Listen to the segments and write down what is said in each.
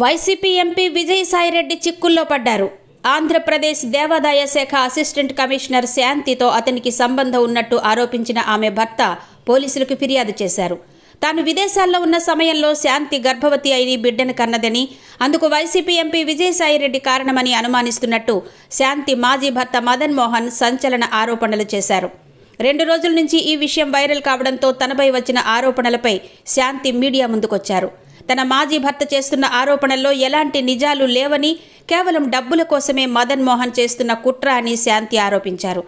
YCP MP Vijayasai Reddy చిక్కుల్లో పడ్డారు. ఆంధ్రప్రదేశ్ దేవాదాయ శాఖ అసిస్టెంట్ కమిషనర్ శాంతితో అతనికి సంబంధం ఉన్నట్టు ఆరోపించిన ఆమె భర్త పోలీసులకు ఫిర్యాదు చేశారు. తాను విదేశాల్లో ఉన్న సమయంలో శాంతి గర్భవతి అయి బిడ్డను కన్నదని, అందుకు వైసీపీ ఎంపీ విజయసాయిరెడ్డి కారణమని అనుమానిస్తున్నట్టు శాంతి మాజీ భర్త మదన్ మోహన్ సంచలన ఆరోపణలు చేశారు. 2 రోజుల నుంచి ఈ విషయం వైరల్ కావడంతో తనపై వచ్చిన ఆరోపణలపై శాంతి మీడియా ముందుకొచ్చారు. తన మాజీ భర్త చేస్తున్న ఆరోపణల్లో ఎలాంటి నిజాలు లేవని, కేవలం డబ్బుల కోసమే మదన్ మోహన్ చేస్తున్న కుట్ర అని శాంతి ఆరోపించారు.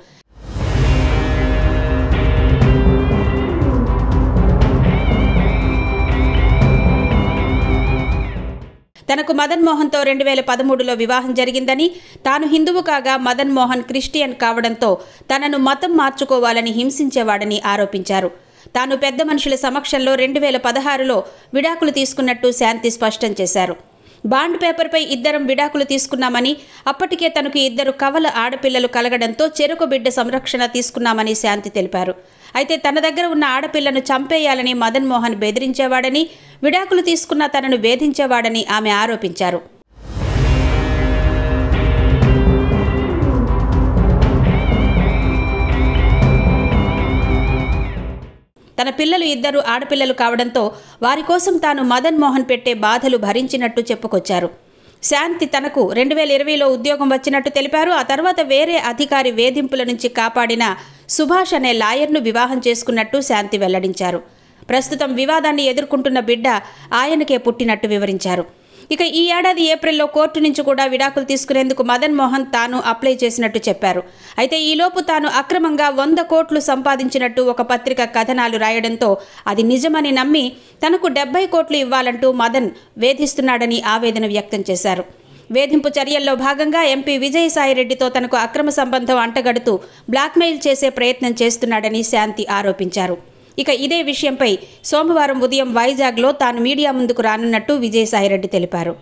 తనకు మదన్ మోహన్తో 2013లో వివాహం జరిగిందని, తాను హిందువు కాగా మదన్ మోహన్ క్రిస్టియన్ కావడంతో తనను మతం మార్చుకోవాలని హింసించేవాడని ఆరోపించారు. తాను పెద్ద మనుషుల సమక్షంలో 2016లో విడాకులు తీసుకున్నట్టు శాంతి స్పష్టం చేశారు. బాండ్ పేపర్పై ఇద్దరం విడాకులు తీసుకున్నామని, అప్పటికే తనకు 2 కవల ఆడపిల్లలు కలగడంతో చెరకు బిడ్డ సంరక్షణ తీసుకున్నామని శాంతి తెలిపారు. అయితే తన దగ్గర ఉన్న ఆడపిల్లను చంపేయాలని మదన్ మోహన్ బెదిరించేవాడని, విడాకులు తీసుకున్న తనను వేధించేవాడని ఆమె ఆరోపించారు. తన పిల్లలు 2 ఆడపిల్లలు కావడంతో వారి కోసం తాను మదన్ మోహన్ పెట్టే బాధలు భరించినట్టు చెప్పుకొచ్చారు. శాంతి తనకు 2020లో ఉద్యోగం వచ్చినట్టు తెలిపారు. ఆ తర్వాత వేరే అధికారి వేధింపుల నుంచి కాపాడిన సుభాష్ అనే లాయర్ను వివాహం చేసుకున్నట్టు శాంతి వెల్లడించారు. ప్రస్తుతం వివాదాన్ని ఎదుర్కొంటున్న బిడ్డ ఆయనకే పుట్టినట్టు వివరించారు. ఇక ఈ ఏడాది ఏప్రిల్లో కోర్టు నుంచి కూడా విడాకులు తీసుకునేందుకు మదన్ మోహన్ తాను అప్లై చేసినట్టు చెప్పారు. అయితే ఈలోపు తాను అక్రమంగా 100 కోట్లు సంపాదించినట్టు ఒక పత్రిక కథనాలు రాయడంతో అది నిజమని నమ్మి తనకు 70 కోట్లు ఇవ్వాలంటూ మదన్ వేధిస్తున్నాడని ఆవేదన వ్యక్తం చేశారు. వేధింపు చర్యల్లో భాగంగా ఎంపీ విజయసాయిరెడ్డితో తనకు అక్రమ సంబంధం అంటగడుతూ బ్లాక్మెయిల్ చేసే ప్రయత్నం చేస్తున్నాడని శాంతి ఆరోపించారు. ఇక ఇదే విషయంపై సోమవారం ఉదయం వైజాగ్లో తాను మీడియా ముందుకు రానున్నట్టు విజయసాయిరెడ్డి తెలిపారు.